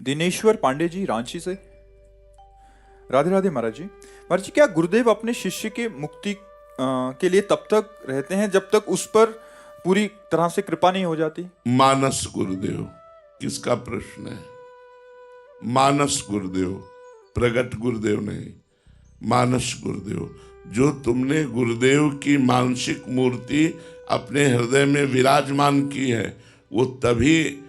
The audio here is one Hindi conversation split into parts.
दिनेश्वर पांडे जी रांची से। राधे राधे महाराज जी। महाराज जी, क्या गुरुदेव अपने शिष्य के मुक्ति के लिए तब तक रहते हैं जब तक उस पर पूरी तरह से कृपा नहीं हो जाती? मानस गुरुदेव किसका प्रश्न है? मानस गुरुदेव, प्रगट गुरुदेव नहीं, मानस गुरुदेव। जो तुमने गुरुदेव की मानसिक मूर्ति अपने हृदय में विराजमान की है, वो तभी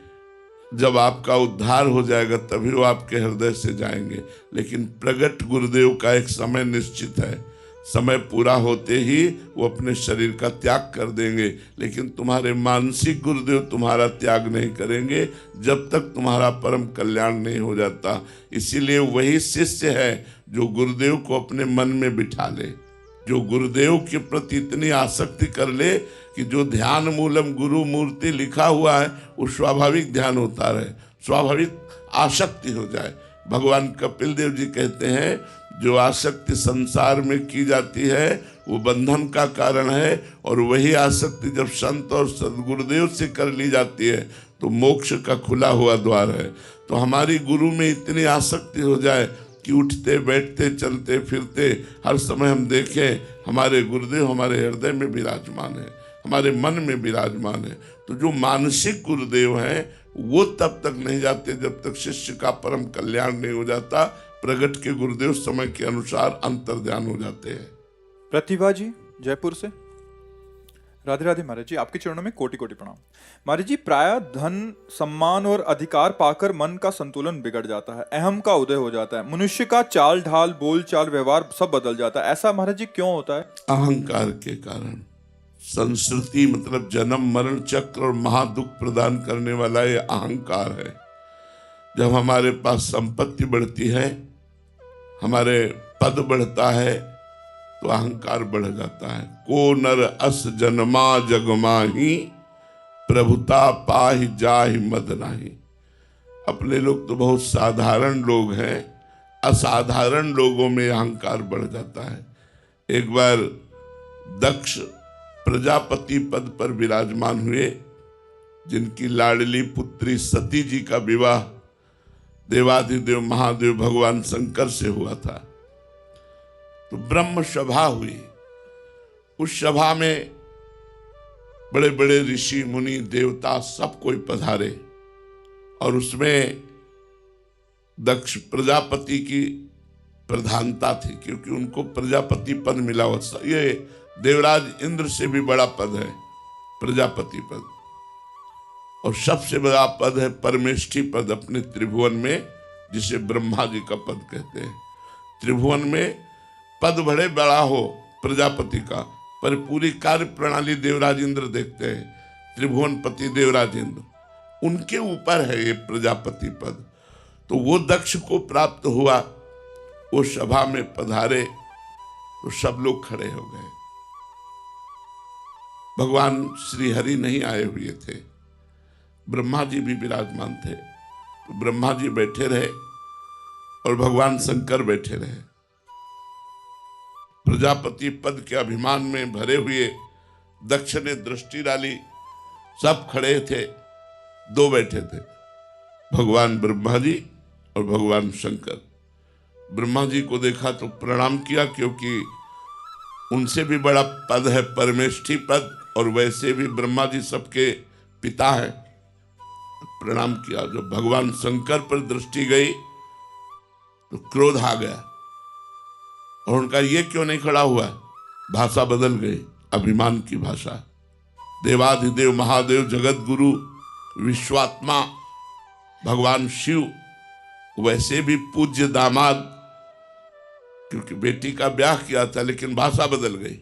जब आपका उद्धार हो जाएगा तभी वो आपके हृदय से जाएंगे। लेकिन प्रगट गुरुदेव का एक समय निश्चित है, समय पूरा होते ही वो अपने शरीर का त्याग कर देंगे। लेकिन तुम्हारे मानसिक गुरुदेव तुम्हारा त्याग नहीं करेंगे जब तक तुम्हारा परम कल्याण नहीं हो जाता। इसीलिए वही शिष्य है जो गुरुदेव को अपने मन में बिठा ले, जो गुरुदेव के प्रति इतनी आसक्ति कर ले कि जो ध्यान मूलम गुरु मूर्ति लिखा हुआ है वो स्वाभाविक ध्यान होता रहे, स्वाभाविक आसक्ति हो जाए। भगवान कपिल देव जी कहते हैं, जो आसक्ति संसार में की जाती है वो बंधन का कारण है, और वही आसक्ति जब संत और सदगुरुदेव से कर ली जाती है तो मोक्ष का खुला हुआ द्वार है। तो हमारी गुरु में इतनी आसक्ति हो जाए कि उठते बैठते चलते फिरते हर समय हम देखें हमारे गुरुदेव हमारे हृदय में विराजमान है, हमारे मन में विराजमान है। तो जो मानसिक गुरुदेव हैं वो तब तक नहीं जाते जब तक शिष्य का परम कल्याण नहीं हो जाता। प्रगट के गुरुदेव समय के अनुसार अंतर्ध्यान हो जाते हैं। प्रतिभा जी जयपुर से। राधे राधे महाराज जी, आपके चरणों में कोटि कोटि प्रणाम। महाराज जी, प्राय धन सम्मान और अधिकार पाकर मन का संतुलन बिगड़ जाता है, अहम का उदय हो जाता है, मनुष्य का चाल ढाल बोल चाल व्यवहार सब बदल जाता है। ऐसा महाराज जी क्यों होता है? अहंकार के कारण। संस्कृति मतलब जन्म मरण चक्र और महादुख प्रदान करने वाला ये अहंकार है। जब हमारे पास संपत्ति बढ़ती है, हमारे पद बढ़ता है, तो अहंकार बढ़ जाता है। को नर अस जन्मा जगमाही, प्रभुता पाहि जाहि मद नाही। अपने लोग तो बहुत साधारण लोग हैं, असाधारण लोगों में अहंकार बढ़ जाता है। एक बार दक्ष प्रजापति पद पर विराजमान हुए, जिनकी लाडली पुत्री सती जी का विवाह देवाधिदेव महादेव भगवान शंकर से हुआ था। तो ब्रह्म सभा हुई। उस सभा में बड़े बड़े ऋषि मुनि देवता सब कोई पधारे, और उसमें दक्ष प्रजापति की प्रधानता थी, क्योंकि उनको प्रजापति पद मिला हुआ। ये देवराज इंद्र से भी बड़ा पद है प्रजापति पद, और सबसे बड़ा पद है परमेष्ठी पद अपने त्रिभुवन में, जिसे ब्रह्मा जी का पद कहते हैं। त्रिभुवन में पद बड़े बड़ा हो प्रजापति का, पर पूरी कार्य प्रणाली देवराज इंद्र देखते हैं। त्रिभुवनपति देवराज इंद्र, उनके ऊपर है ये प्रजापति पद। तो वो दक्ष को प्राप्त हुआ। वो सभा में पधारे तो सब लोग खड़े हो गए। भगवान श्री हरि नहीं आए हुए थे, ब्रह्मा जी भी विराजमान थे। तो ब्रह्मा जी बैठे रहे और भगवान शंकर बैठे रहे। प्रजापति पद के अभिमान में भरे हुए दक्ष ने दृष्टि डाली, सब खड़े थे, दो बैठे थे, भगवान ब्रह्मा जी और भगवान शंकर। ब्रह्मा जी को देखा तो प्रणाम किया, क्योंकि उनसे भी बड़ा पद है परमेष्ठी पद, और वैसे भी ब्रह्मा जी सबके पिता हैं। प्रणाम किया। जब भगवान शंकर पर दृष्टि गई तो क्रोध आ गया, और उनका ये क्यों नहीं खड़ा हुआ? भाषा बदल गई, अभिमान की भाषा। देवाधिदेव महादेव जगत गुरु विश्वात्मा भगवान शिव, वैसे भी पूज्य दामाद, क्योंकि बेटी का ब्याह किया था, लेकिन भाषा बदल गई।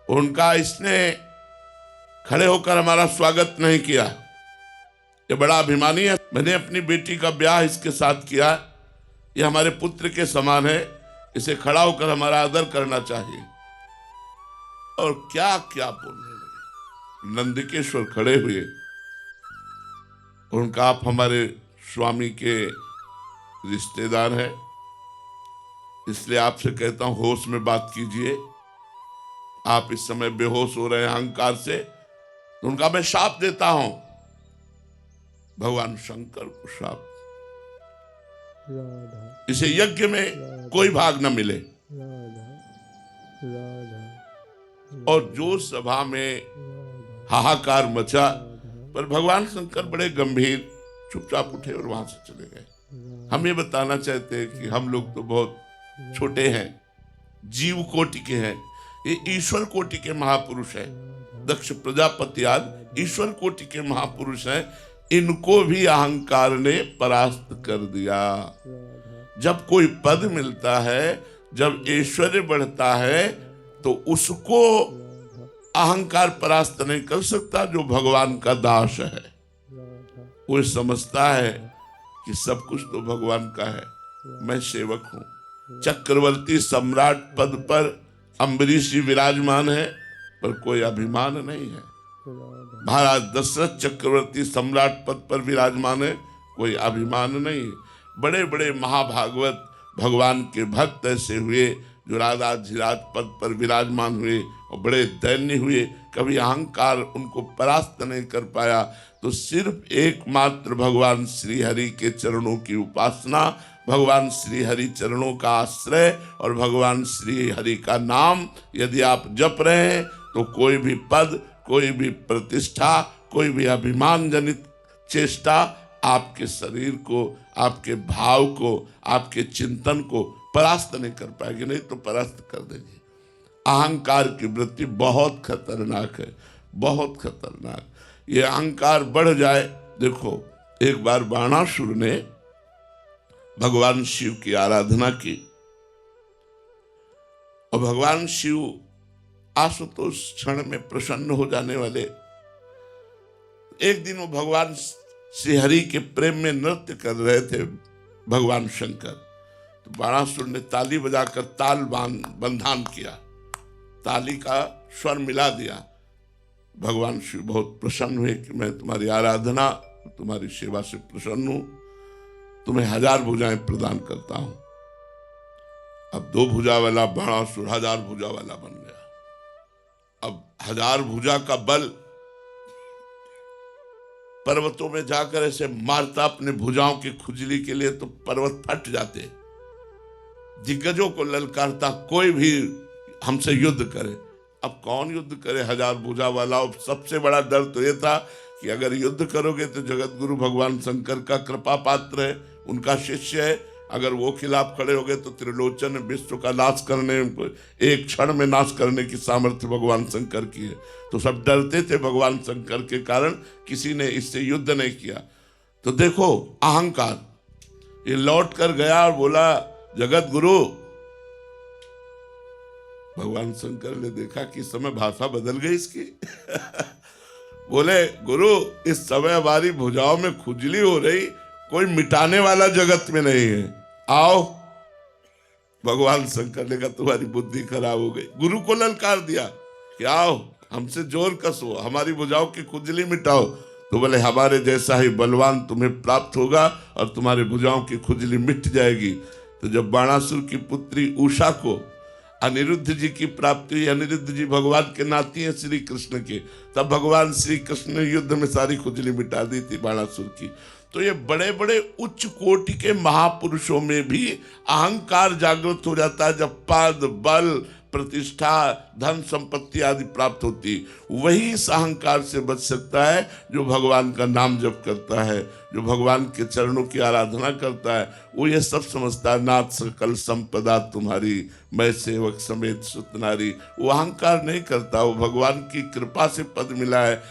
उनका इसने खड़े होकर हमारा स्वागत नहीं किया, ये बड़ा अभिमानी है, मैंने अपनी बेटी का ब्याह इसके साथ किया, ये हमारे पुत्र के समान है, इसे खड़ा होकर हमारा आदर करना चाहिए। और क्या क्या बोलने लगे। नंदिकेश्वर खड़े हुए, उनका आप हमारे स्वामी के रिश्तेदार हैं, इसलिए आपसे कहता हूं होश में बात कीजिए। आप इस समय बेहोश हो रहे हैं अहंकार से, तो उनका मैं शाप देता हूं। भगवान शंकर को शाप राधा इसे यज्ञ में कोई भाग न मिले। राधा राधा और जो सभा में हाहाकार मचा, पर भगवान शंकर बड़े गंभीर चुपचाप उठे और वहां से चले गए। हम ये बताना चाहते हैं कि हम लोग तो बहुत छोटे हैं, जीव कोटि के हैं, ये ईश्वर कोटि के महापुरुष हैं। दक्ष प्रजापति आदि ईश्वर कोटि के महापुरुष हैं, इनको भी अहंकार ने परास्त कर दिया। जब कोई पद मिलता है, जब ऐश्वर्य बढ़ता है, तो उसको अहंकार परास्त नहीं कर सकता जो भगवान का दास है। वो समझता है कि सब कुछ तो भगवान का है, मैं सेवक हूं। चक्रवर्ती सम्राट पद पर अम्बरीश जी विराजमान है, पर कोई अभिमान नहीं है। महाराज दशरथ चक्रवर्ती सम्राट पद पर विराजमान है, कोई अभिमान नहीं है। बड़े बड़े महाभागवत भगवान के भक्त ऐसे हुए जो राजाधिराज पद पर विराजमान हुए और बड़े दैन्य हुए, कभी अहंकार उनको परास्त नहीं कर पाया। तो सिर्फ एकमात्र भगवान श्री हरि के चरणों की उपासना, भगवान श्री हरि चरणों का आश्रय और भगवान श्री हरि का नाम यदि आप जप रहे हैं, तो कोई भी पद, कोई भी प्रतिष्ठा, कोई भी अभिमान जनित चेष्टा आपके शरीर को, आपके भाव को, आपके चिंतन को परास्त नहीं कर पाएगी, नहीं तो परास्त कर देगी। अहंकार की वृत्ति बहुत खतरनाक है, बहुत खतरनाक। ये अहंकार बढ़ जाए, देखो एक बार बाणासुर ने भगवान शिव की आराधना की और भगवान शिव आशुतोष क्षण में प्रसन्न हो जाने वाले। एक दिन वो भगवान श्री हरि के प्रेम में नृत्य कर रहे थे भगवान शंकर, तो बाणासुर ने ताली बजाकर ताल बंधान किया, ताली का स्वर मिला दिया। भगवान शिव बहुत प्रसन्न हुए कि मैं तुम्हारी आराधना, तुम्हारी सेवा से प्रसन्न हूं, तुम्हें 1000 भुजाएं प्रदान करता हूं। अब 2 भुजा वाला बाणासुर 1000 भुजा वाला बन गया। अब 1000 भुजा का बल, पर्वतों में जाकर ऐसे मारता अपने भुजाओं की खुजली के लिए, तो पर्वत फट जाते। दिग्गजों को ललकारता, कोई भी हमसे युद्ध करे। अब कौन युद्ध करे 1000 भुजा वाला। और सबसे बड़ा डर तो ये था कि अगर युद्ध करोगे तो जगत गुरु भगवान शंकर का कृपा पात्र है, उनका शिष्य है, अगर वो खिलाफ खड़े हो गए तो त्रिलोचन विश्व का नाश करने, एक क्षण में नाश करने की सामर्थ्य भगवान शंकर की है। तो सब डरते थे भगवान शंकर के कारण, किसी ने इससे युद्ध नहीं किया। तो देखो अहंकार, ये लौट कर गया और बोला जगत गुरु। भगवान शंकर ने देखा कि इस समय भाषा बदल गई इसकी बोले गुरु, इस समय हमारी भुजाओं में खुजली हो रही, कोई मिटाने वाला जगत में नहीं है, आओ। भगवान शंकर ने कहा तुम्हारी बुद्धि खराब हो गई। गुरु को ललकार दिया कि आओ हमसे जोर कसो, हमारी भुजाओं की खुजली मिटाओ। तो बोले हमारे जैसा ही बलवान तुम्हें प्राप्त होगा और तुम्हारे भुजाओं की खुजली मिट जाएगी। तो जब बाणासुर की पुत्री उषा को अनिरुद्ध जी की प्राप्ति हुई, अनिरुद्ध जी भगवान के नाती हैं श्री कृष्ण के, तब भगवान श्री कृष्ण ने युद्ध में सारी खुजली मिटा दी थी बाणासुर की। तो ये बड़े बड़े उच्च कोटि के महापुरुषों में भी अहंकार जागृत हो जाता है जब पद, बल, प्रतिष्ठा, धन संपत्ति आदि प्राप्त होती। वही इस अहंकार से बच सकता है जो भगवान का नाम जप करता है, जो भगवान के चरणों की आराधना करता है। वो ये सब समझता है नाथ सकल संपदा तुम्हारी, मैं सेवक समेत सुत नारी। वो अहंकार नहीं करता, वो भगवान की कृपा से पद मिला है,